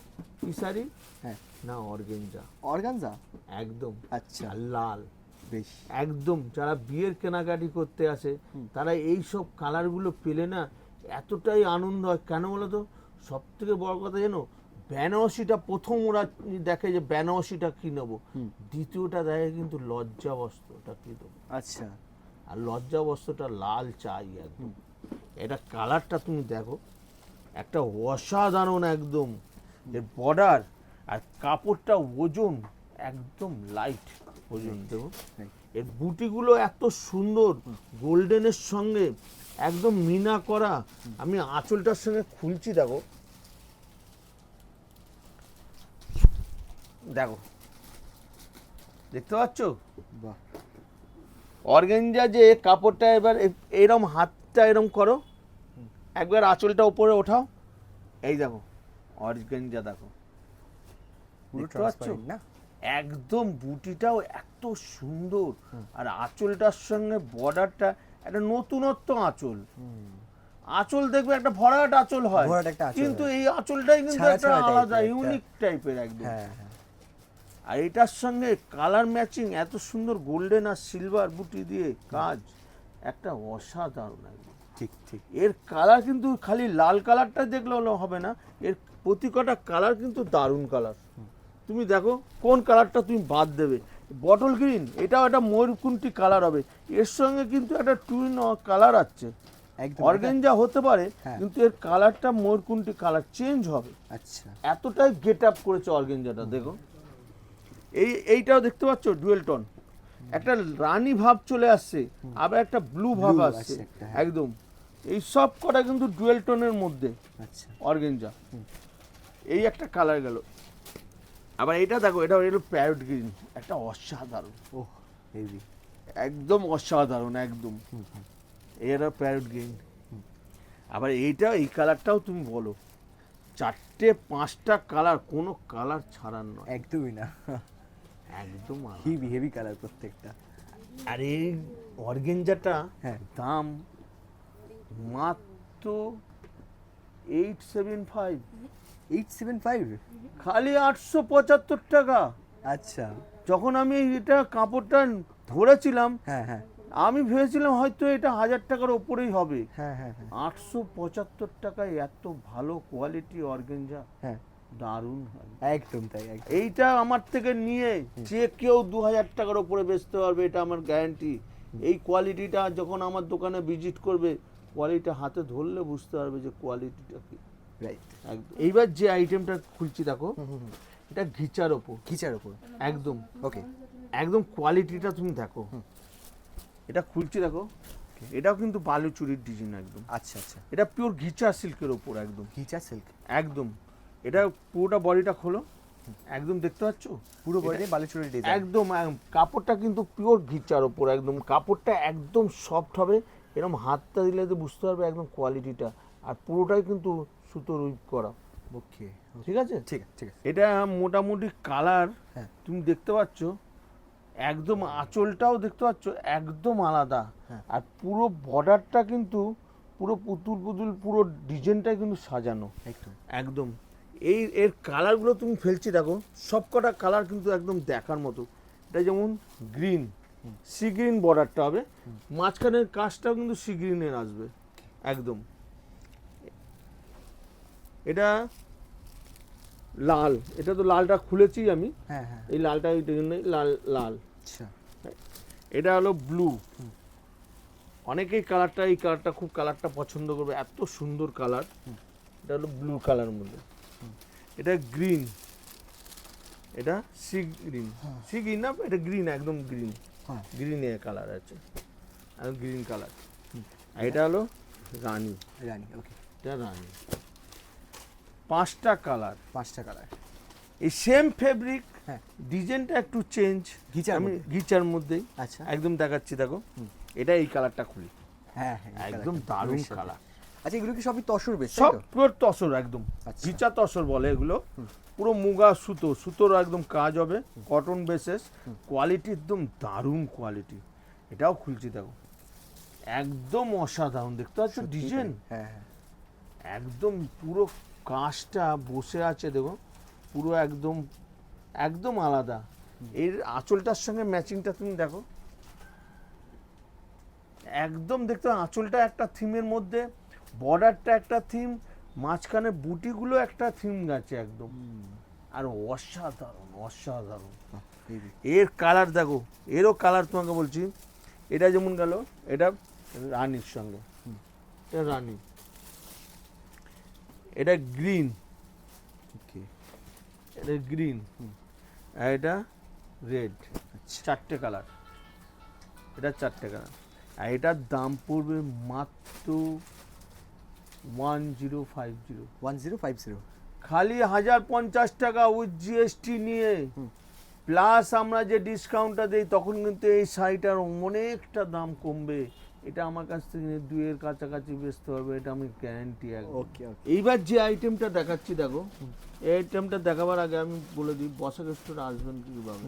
কি শাড়ি, হ্যাঁ না অর্গেঞ্জা, অর্গানজা, একদম আচ্ছা আর লাল বেশ, একদম। যারা বিয়ের কেনাকাটি করতে আসে তারা এই সব কালারগুলো পেলে না এতটাই আনন্দ হয়। কেন বলো তো, সব থেকে বড় কথা জানো, বেনারসিটা প্রথম ওরা দেখে যে বেনারসিটা কি নেবো, দ্বিতীয়টা দেখে কিন্তু লজ্জা বস্ত্রটা কি দেবো। আচ্ছা আর লজ্জা বস্ত্রটা লাল চাই একদম। এটা কালারটা তুমি দেখো, একটা অসাধারণ একদম। এর বর্ডার আর কাপড়টা ওজন একদম লাইট ওজন দেখো। এর বুটিগুলো এত সুন্দর, গোল্ডেনের সঙ্গে একদম মিনা করা। আমি আঁচলটার সঙ্গে খুলছি, দেখো দেখো দেখতে পাচ্ছ বাহ, অর্গানজা যে কাপড়টা। এবার এরম হাতটা এরম করো, একবার আঁচলটা উপরে ওঠাও, এই দেখো অর্গানজা দেখো, পুরো দেখতে পাচ্ছ? ট্রান্সপারেন্ট না, একদম বুটিটাও এত সুন্দর, আর আঁচলটার সঙ্গে বর্ডারটা একটা নতুনত্ব আঁচল। আঁচল দেখবে একটা ভরাট আঁচল হয়, ভরাট একটা আঁচল কিন্তু হয়। এই আঁচলটাই কিন্তু ছাড়া একটা ছাড়া type-এর আলাদা একটা। ইউনিক টাইপের একদম। হ্যাঁ হ্যাঁ আর এটার সঙ্গে কালার ম্যাচিং, এত সুন্দর গোল্ডেন আর সিলভার বুটি দিয়ে কাজ, একটা অসাধারণ একদম। ঠিক ঠিক, এর কালার কিন্তু খালি লাল কালারটা দেখলে হলে হবে না, এর প্রতি কটা কালার কিন্তু দারুণ কালার। তুমি দেখো কোন কালারটা তুমি বাদ দেবে। বটল গ্রিন, এটাও একটা ময়ূরকুণ্ঠী কালার হবে, এর সঙ্গে কিন্তু একটা টুইন কালার আছে। একদম অর্গানজা হতে পারে, হ্যাঁ। কিন্তু এর কালারটা ময়ূরকুণ্ঠী কালার চেঞ্জ হবে। আচ্ছা এতটাই গেট আপ করেছে অর্গানজাটা। দেখো এইটাও দেখতে পাচ্ছ ডুয়েল টোন, একটা রানী ভাব চলে আসছে, আবার একটা ব্লু ভাব Blue আসছে আসছে একটা, হ্যাঁ। একদম। এই সব কটা কিন্তু ডুয়েল টোনের মধ্যে আচ্ছা অর্গানজা। এই একটা কালার গেল। আবার এটা দেখো, এটা হলো প্যারট গ্রিন, একটা অসাধারণ, ওহ হেভি। একদম অসাধারণ একদম। এরা প্যারট গ্রিন। আবার এইটা, এই কালারটাও তুমি বলো, 4-5টা কালার, কোনো কালার ছাড়ার নয়, একদমই না, একদম আলাদা। হেভি কালার প্রত্যেকটা। আর এই অর্গেঞ্জাটা হ্যাঁ। দাম মাত্র 875, 875? খালি 875 টাকা। আচ্ছা যখন আমি এটা কাপড়টা ধরেছিলাম, হ্যাঁ হ্যাঁ আমি ভেবেছিলাম হয়তো এটা 1000 টাকার ওপরেই হবে। হ্যাঁ হ্যাঁ হ্যাঁ 875 টাকায় এত ভালো কোয়ালিটি অর্গেঞ্জা, হ্যাঁ দারুণ হয়। একদম তাই, একদম। এইটা আমার থেকে নিয়ে যে কেউ 2000 টাকার ওপরে বেচতে পারবে, এটা আমার গ্যারান্টি। এই কোয়ালিটিটা যখন আমার দোকানে ভিজিট করবে, কোয়ালিটি হাতে ধরলে বুঝতে পারবে যে কোয়ালিটিটা কি। রাইট। একদম। এইবার যে আইটেমটা খুলছি দেখো, এটা ঘিচার ওপর, কিচার উপর। একদম ওকে। একদম কোয়ালিটিটা তুমি দেখো। এটা খুলছি দেখো, এটাও কিন্তু বালুচুরির ডিজাইন একদম। আচ্ছা আচ্ছা, এটা পিওর ঘিচা সিল্কের ওপর একদম, কিচার সিল্ক। একদম। এটা পুরোটা বডিটা খোলো, একদম দেখতে পাচ্ছ পুরো বডি বালুচুরির ডিজাইন। একদম। কাপড়টা কিন্তু পিওর ঘিচার ওপর একদম, কাপড়টা একদম সফট হবে, এরকম হাতটা দিলে তো বুঝতে পারবে একদম কোয়ালিটিটা। আর পুরোটাই কিন্তু সুতোর উইপ করা। ওকে ঠিক আছে, ঠিক আছে ঠিক আছে। এটা মোটামুটি কালার হ্যাঁ। তুমি দেখতে পাচ্ছ, একদম আঁচলটাও দেখতে পাচ্ছ একদম আলাদা। হ্যাঁ। আর পুরো বর্ডারটা কিন্তু পুরো পুতুল পুতুল, পুরো ডিজাইনটাই কিন্তু সাজানো একদম একদম। এর কালারগুলো তুমি ফেলছি দেখো, সবকটা কালার কিন্তু একদম দেখার মতো। এটা যেমন গ্রিন, সি গ্রিন বর্ডারটা হবে, মাঝখানের কাজটাও কিন্তু সি গ্রিনের আসবে একদম। এটা লাল, এটা তো লালটা খুলেছি আমি, হ্যাঁ হ্যাঁ এই লালটা এই জন্যই লাল লাল। আচ্ছা এটা হলো ব্লু, অনেকেই কালারটা, এই কালারটা খুব কালারটা পছন্দ করবে, এত সুন্দর কালার। এটা হলো ব্লু কালার মধ্যে। এটা গ্রিন, এটা সি গ্রিন, সি গ্রিন না, এটা গ্রিন, একদম গ্রিন, হ্যাঁ গ্রিনে কালার আছে, একদম গ্রিন কালার। আর এটা হলো রানী, রানী। ওকে, এটা রানী। 5টা কালার, 5টা কালার। এই সেম ফেব্রিক, হ্যাঁ ডিজাইনটা একটু চেঞ্জ, ঘিচার আমি মধ্যে। ঘিচার মধ্যেই আচ্ছা একদম দেখাচ্ছি দেখো। এটা এই কালারটা খুলি, হ্যাঁ হ্যাঁ এই একদম কালারটা দারুণ বেশ সুন্দর। কালার। আচ্ছা এগুলো কি সবই তসর বেশ, সব পিওর তসর একদম, আচ্ছা। ঘিচা তসর বলে এগুলো। পুরো মুগা সুতো, সুতোর একদম কাজ হবে, কটন বেসেস, কোয়ালিটি একদম দারুণ কোয়ালিটি। এটাও খুলছি দেখো, একদম অসাধারণ, দেখতে পাচ্ছ ডিজাইন, হ্যাঁ হ্যাঁ একদম পুরো কাজটা বসে আছে দেখো, পুরো একদম একদম আলাদা। এর আঁচলটার সঙ্গে ম্যাচিংটা তুমি দেখো, একদম দেখতে পাচ্ছ আঁচলটা একটা থিমের মধ্যে, বর্ডারটা একটা থিম, মাঝখানে বুটিগুলো একটা থিম গেছে একদম। আর অসাধারণ অসাধারণ। হেভি। এর কালার দেখো, এরও কালার তোমাকে বলছি। এটা যেমন গেল, এটা রানীর সঙ্গে, এটা রানী, এটা গ্রিন, ওকে এটা গ্রিন, আর এটা রেড। আচ্ছা 4টে কালার, এটা 4টে কালার। আর এটার দাম পড়বে মাত্র 1050, 1050। খালি 1050 টাকা উইথ জিএসটি নিয়ে। প্লাস আমরা যে ডিসকাউন্টটা দিই, তখন কিন্তু এই শাড়িটার অনেকটা দাম কমবে। এটা আমার কাছ থেকে নিয়ে 2 এর কাছাকাছি বেচতে হবে, এটা আমি গ্যারান্টি একদম। ওকে ওকে এইবার যে আইটেমটা দেখাচ্ছি দেখো, এই আইটেমটা দেখাবার আগে আমি বলে দিই বসাক স্টোরে আসবেন কীভাবে।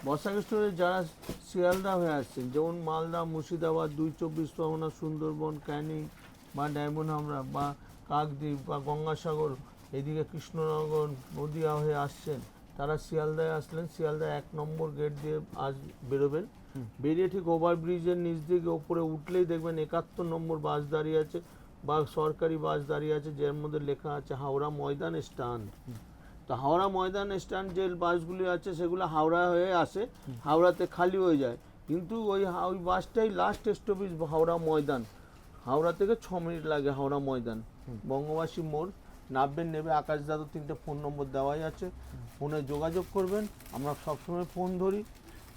বসাক স্টোরে যারা শিয়ালদা হয়ে আসছেন, যেমন মালদা, মুর্শিদাবাদ, 2 চব্বিশ পরগনা, সুন্দরবন, ক্যানিং বা ডায়মন্ড হাবড়া বা কাকদ্বীপ বা গঙ্গাসাগর, এদিকে কৃষ্ণনগর, নদিয়া হয়ে আসছেন, তারা শিয়ালদায় আসলেন, শিয়ালদায় 1 নম্বর গেট দিয়ে বেরোবেন, বেরিয়ে ঠিক ওভারব্রিজের নিচ দিকে ওপরে উঠলেই দেখবেন 71 নম্বর বাস দাঁড়িয়ে আছে, বা সরকারি বাস দাঁড়িয়ে আছে যার মধ্যে লেখা আছে হাওড়া ময়দান স্ট্যান্ড। তো হাওড়া ময়দান স্ট্যান্ড যে বাসগুলি আছে সেগুলো হাওড়া হয়ে আসে, হাওড়াতে খালি হয়ে যায়, কিন্তু ওই বাসটাই লাস্ট স্টপেজ হাওড়া ময়দান। হাওড়া থেকে 6 মিনিট লাগে হাওড়া ময়দান। বঙ্গবাসী মোড় নামবেন, নেবে আকাশ দাদু, 3টে ফোন নম্বর দেওয়াই আছে, ফোনে যোগাযোগ করবেন। আমরা সবসময় ফোন ধরি,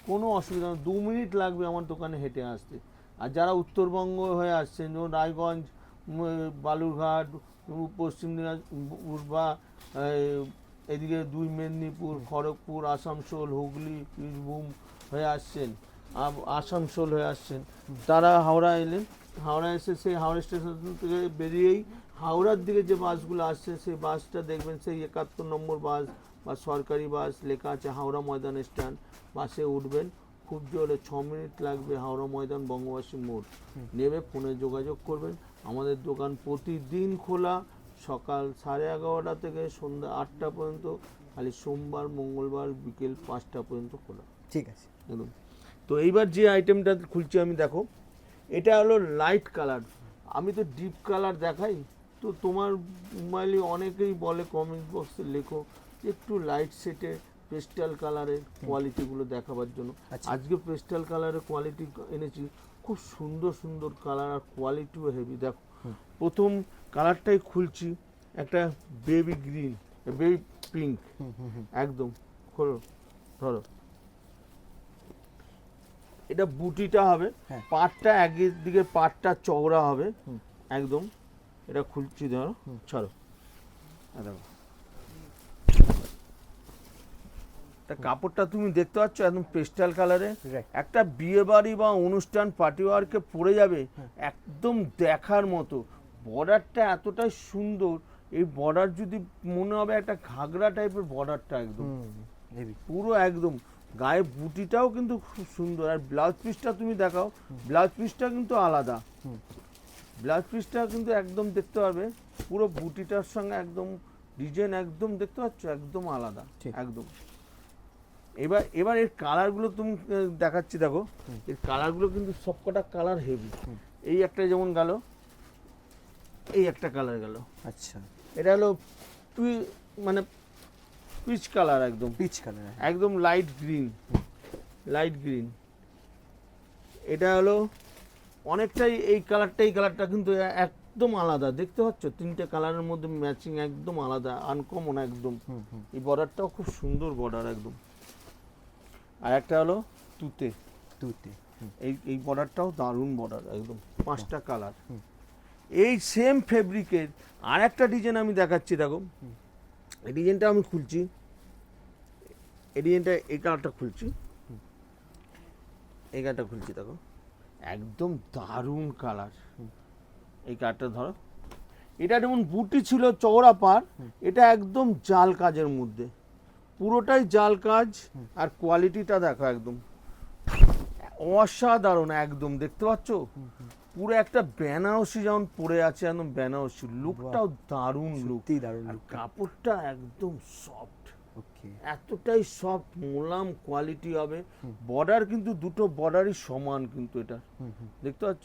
কোনো অসুবিধা নেই, 2 মিনিট লাগবে আমার দোকানে হেঁটে আসতে। আর যারা উত্তরবঙ্গ হয়ে আসছেন, যেমন রায়গঞ্জ, বালুরঘাট, পশ্চিম দিনাজপুর বা এদিকে 2 মেদিনীপুর, খড়গপুর, আসানসোল, হুগলি, বীরভূম হয়ে আসছেন, আসানসোল হয়ে আসছেন, তারা হাওড়া এলেন। হাওড়া এসে সেই হাওড়া স্টেশন থেকে বেরিয়েই হাওড়ার দিকে যে বাসগুলো আসছে সেই বাসটা দেখবেন, সেই 71 নম্বর বাস বা সরকারি বাস লেখা আছে হাওড়া ময়দান স্ট্যান্ড, বাসে উঠবেন। খুব জোরে 6 মিনিট লাগবে হাওড়া ময়দান বঙ্গবাসী মোড়। নেবে ফোনে যোগাযোগ করবেন। আমাদের দোকান প্রতিদিন খোলা, সকাল 11:30 থেকে সন্ধ্যা 8টা পর্যন্ত, খালি সোমবার মঙ্গলবার বিকেল 5টা পর্যন্ত খোলা। ঠিক আছে, দেখুন। তো এইবার যে আইটেমটা খুলছি আমি, দেখো এটা হলো লাইট কালার। আমি তো ডিপ কালার দেখাই, তো তোমার মোবাইলে অনেকেই বলে কমেন্ট বক্সে লেখো যে একটু লাইট সেটে পেস্টাল কালারের কোয়ালিটিগুলো দেখাবার জন্য। আজকে পেস্টাল কালারের কোয়ালিটি এনেছি, খুব সুন্দর সুন্দর কালার আর কোয়ালিটিও হেভি। দেখো প্রথম কালারটাই খুলছি, একটা বেবি গ্রিন, বেবি পিঙ্ক, একদম খোলো, ধরো। এটা বুটিটা হবে, পাটটা একদিক দিকে পাটটা চওড়া হবে একদম। এটা খুলছি, ধরো, ছাড়ো, দেখো কাপড়টা তুমি দেখতে পাচ্ছ একদম পেস্টাল কালারে। একটা বিয়ে বাড়ি বা অনুষ্ঠান পার্টি ওয়ার্কে পরে যাবে, একদম দেখার মতো। বর্ডারটা এতটাই সুন্দর, এই বর্ডার যদি মনে হবে একটা ঘাগরা টাইপের বর্ডারটা, একদম পুরো একদম। গায়ে বুটিটাও কিন্তু খুব সুন্দর। আর ব্লাউজ পিসটা তুমি দেখাও, ব্লাউজ পিসটা কিন্তু আলাদা, ব্লাউজ পিসটা কিন্তু একদম দেখতে পাবে পুরো বুটিটার সঙ্গে একদম ডিজাইন একদম দেখতে পাচ্ছ, একদম আলাদা একদম। এবার এর কালারগুলো তুমি দেখাচ্ছি, দেখো এর কালারগুলো কিন্তু সবকটা কালার হেভি। এই একটা যেমন গেল, এই একটা কালার গেল, আচ্ছা, এটা হলো মানে পিচ কালার, একদম পিচ কালার, একদম লাইট গ্রিন, লাইট গ্রিন। এটা হলো অনেকটাই এই কালারটা কিন্তু একদম আলাদা, দেখতে পাচ্ছ 3টে কালারের মধ্যে ম্যাচিং একদম আলাদা, আনকমন একদম। এই বর্ডারটাও খুব সুন্দর বর্ডার একদম। আর একটা হলো তুতে, এই বর্ডারটাও দারুণ বর্ডার একদম, 5টা কালার। এই সেম ফেব্রিকের আর একটা ডিজাইন আমি দেখাচ্ছি, দেখো এই ডিজাইনটা আমি খুলছি, এই ডিজাইনটা এই কালারটা খুলছি, এই কালারটা খুলছি, দেখো একদম দারুণ কালার। এই কালারটা ধরো, এটা যেমন বুটি ছিল চওড়া পার, এটা একদম জাল কাজের মধ্যে, পুরোটাই জাল কাজ। আর কোয়ালিটিটা দেখো একদম অসাধারণ একদম, দেখতে পাচ্ছ পুরো একটা বেনারসি যেমন পরে আছে, একদম বেনারসি লুকটাও দারুণ লুক। আর কাপড়টা একদম সফট, এতটাই সফট মোলাম কোয়ালিটি হবে। বর্ডার কিন্তু দুটো বর্ডারই সমান কিন্তু এটা, দেখতে পাচ্ছ।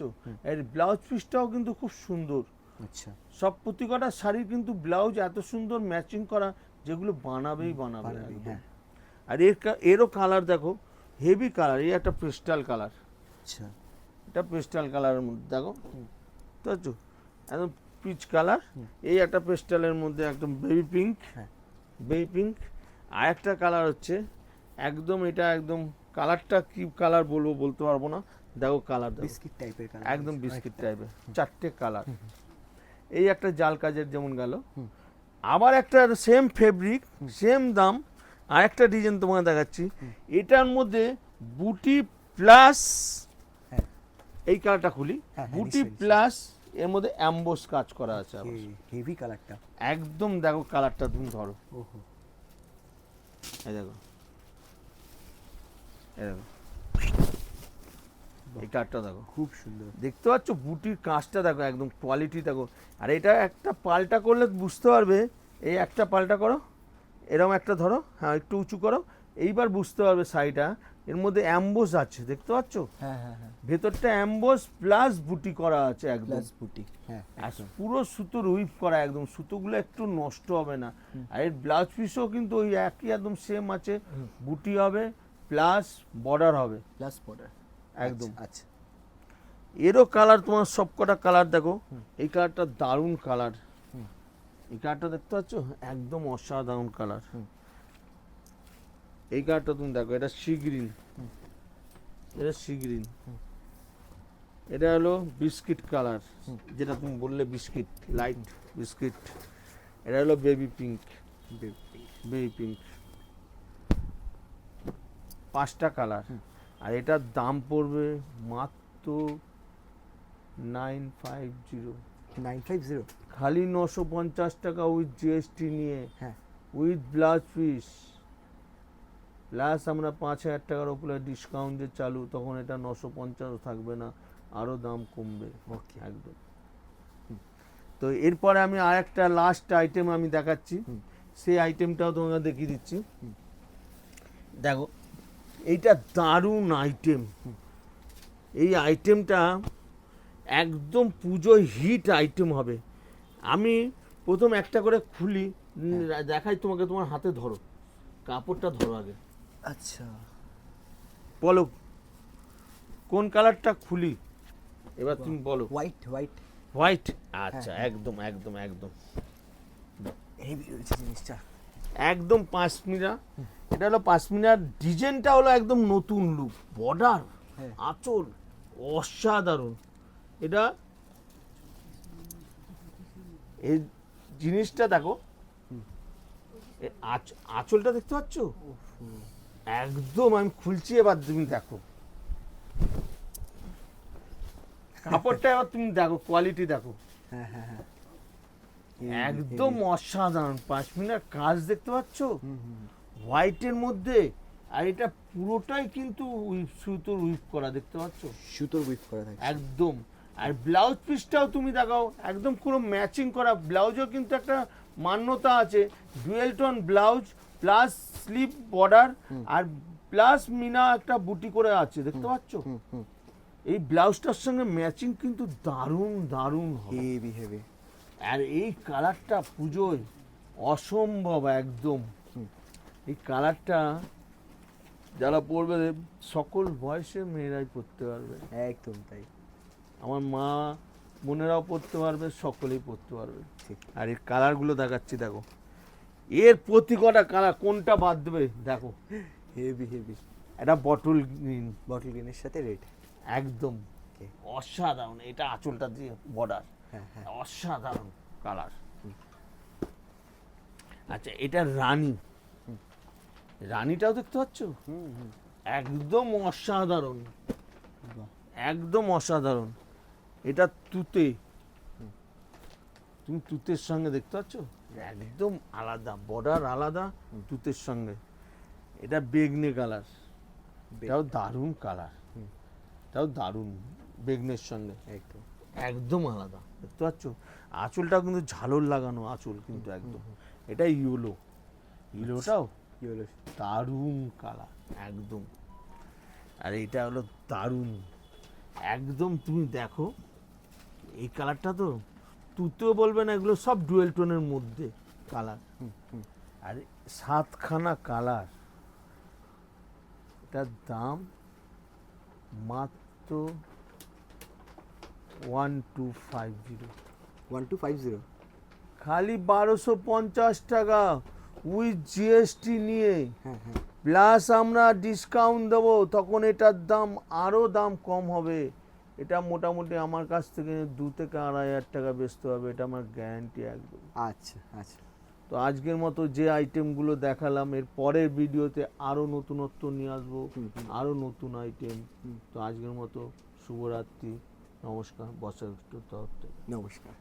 এর ব্লাউজ পিসটাও কিন্তু খুব সুন্দর। আচ্ছা, সব প্রতিটা শাড়ির কিন্তু ব্লাউজ এত সুন্দর ম্যাচিং করা, যেগুলো বানাবে একদম। আর এরও কালার দেখো হেভি কালার, এই একটা পেস্টাল কালার, আচ্ছা এটা পেস্টাল কালারের মধ্যে দেখো, বুঝতে পারছো একদম পিচ কালার। এই একটা পেস্টালের মধ্যে একদম বেবি পিঙ্ক, বেবি পিঙ্ক। আর একটা কালার হচ্ছে একদম, এটা একদম কালারটা কি কালার বলবো বলতে পারবো না, দেখো কালার বিস্কিট টাইপের কালার, একদম বিস্কিট টাইপের, 4টে কালার। এই একটা জাল কাজের যেমন গেল। আবার একটা সেম ফেব্রিক সেম দাম আর একটা ডিজাইন তোমাকে দেখাচ্ছি, এটার মধ্যে বুটি প্লাস, এই কালারটা খুলি, বুটি প্লাস এর মধ্যে অ্যাম্বোস কাজ করা আছে, হেভি কালারটা একদম। দেখো কালারটা তুমি ধরো, এই দেখো, এই দেখো এই কালারটা দেখো খুব সুন্দর, দেখতে পাচ্ছ বুটির কাজটা দেখো একদম কোয়ালিটি দেখো। আর এটা একটা পাল্টা করলে বুঝতে পারবে, এই একটা পাল্টা করো, এরকম একটা ধরো, হ্যাঁ একটু উঁচু করো, এইবার বুঝতে পারবে শাড়িটা এর মধ্যে অ্যাম্বোস আছে, দেখতে পাচ্ছ? হ্যাঁ হ্যাঁ হ্যাঁ, ভেতরটা অ্যাম্বোস প্লাস বুটি করা আছে একদম, প্লাস বুটি, হ্যাঁ আর পুরো সুতোর উইপ করা একদম, সুতোগুলো একটু নষ্ট হবে না। আর এর ব্লাউজ পিসও কিন্তু ওই একই একদম সেম আছে, বুটি হবে প্লাস বর্ডার হবে প্লাস বর্ডার একদম। আচ্ছা এরও কালার তোমার সবকটা কালার দেখো, এই কালারটা দারুণ কালার, এই কালারটা দেখতে পাচ্ছ একদম অসাধারণ কালার। এই কালারটা তুমি দেখো, এটা সি গ্রিন, এটা সি গ্রিন, এটা হলো বিস্কিট কালার, যেটা তুমি বললে বিস্কিট, লাইট বিস্কিট। এটা হলো বেবি পিঙ্ক, বেবি পিঙ্ক, 5টা কালার। আর এটার দাম পড়বে মাত্র 950, 950, খালি 950 টাকা উইথ জিএসটি নিয়ে, হ্যাঁ উইথ ব্লাউজ পিস প্লাস আমরা 5000 টাকার উপরে ডিসকাউন্ট যে চালু, তখন এটা 950 থাকবে না, আরও দাম কমবে ওকে একদম। তো এরপরে আমি আর একটা লাস্ট আইটেম আমি দেখাচ্ছি, সেই আইটেমটাও তোমাকে দেখিয়ে দিচ্ছি। দেখো এইটা দারুণ আইটেম, এই আইটেমটা একদম পুজোয় হিট আইটেম হবে। আমি প্রথম একটা করে খুলি, দেখাই তোমাকে, তোমার হাতে ধরো, কাপড়টা ধরো আগে, আচ্ছা বলো কোন কালারটা খুলি, এবার তুমি বলো। হোয়াইট হোয়াইট, হোয়াইট, আচ্ছা একদম একদম একদম হেভি রয়েছে জিনিসটা, একদম পাশমিনা। এটা হলো পাশমিনার, ডিজাইনটা হলো একদম নতুন লুক, বর্ডার হ্যাঁ। আঁচল অসাধারণ। এটা এই জিনিসটা দেখো, আঁচলটা দেখতে পাচ্ছ একদম, আমি খুলছি এবার তুমি দেখো কাপড়টা, এবার তুমি দেখো কোয়ালিটি দেখো, হ্যাঁ হ্যাঁ হ্যাঁ, একদম অসাধারণ। পাশমিনার কাজ দেখতে পাচ্ছ হোয়াইটের মধ্যে, আর এটা পুরোটাই কিন্তু উইপ, সুতোর উইপ করা, দেখতে পাচ্ছ সুতোর উইপ করা থাকে একদম। আর ব্লাউজ পিসটাও তুমি দেখাও, একদম পুরো ম্যাচিং করা, ব্লাউজও কিন্তু একটা মান্যতা আছে, dual tone blouse plus sleeve border আর প্লাস মিনা একটা বুটি করে আছে, দেখতে পাচ্ছ? এই ব্লাউজটার সঙ্গে ম্যাচিং কিন্তু দারুণ দারুণ হবে। হেভি হেভি, আর এই কালারটা পুজোয় অসম্ভব একদম। এই কালারটা যারা পরবে সকল বয়সে মেয়েরাই পরতে পারবে, একদম তাই, আমার মা বোনেরাও পরতে পারবে, সকলেই পরতে পারবে। ঠিক। আর এই কালারগুলো দেখাচ্ছি দেখো, এর প্রতি কটা কালার কোনটা বাদ দেবে দেখো, হেভি হেভি, এটা বটল গ্রিন, বটল গ্রিনের সাথে রেড, একদম অসাধারণ। এটা আঁচলটা দিয়ে বর্ডার, হ্যাঁ হ্যাঁ, অসাধারণ কালার। আচ্ছা এটা রানী, রানীটাও দেখতে পাচ্ছ একদম অসাধারণ, একদম অসাধারণ। এটা তুতে, তুমি তুতের সঙ্গে দেখতে পাচ্ছ একদম আলাদা, বর্ডার আলাদা তুতের সঙ্গে। এটা বেগনে কালার, এটাও দারুণ কালার, এটাও দারুণ, বেগনের সঙ্গে একদম একদম আলাদা, দেখতে পাচ্ছ? আঁচলটা কিন্তু ঝালর লাগানো আঁচল কিন্তু একদম। এটা ইয়েলো, ইয়েলোটাও ইয়েলো, দারুণ কালার একদম। আর এটা হলো দারুণ একদম, তুমি দেখো এই কালারটা তো তুতেও বলবে না, এগুলো সব ডুয়েল টোনের মধ্যে কালার। আর 7খানা কালার, এটার দাম মাত্র 1250, 1250, খালি 1250 টাকা উইথ জিএসটি নিয়ে, হ্যাঁ হ্যাঁ, প্লাস আমরা ডিসকাউন্ট দেবো, তখন এটার দাম আরও দাম কম হবে। এটা মোটামুটি আমার কাছ থেকে 2 থেকে 2,500 টাকা বেচতে হবে, এটা আমার গ্যারান্টি একদম। আচ্ছা আচ্ছা, তো আজকের মতো যে আইটেমগুলো দেখালাম, এর পরের ভিডিওতে আরও নতুনত্ব নিয়ে আসবো, আরও নতুন আইটেম। তো আজকের মতো শুভরাত্রি, নমস্কার, বসার তরফ থেকে নমস্কার।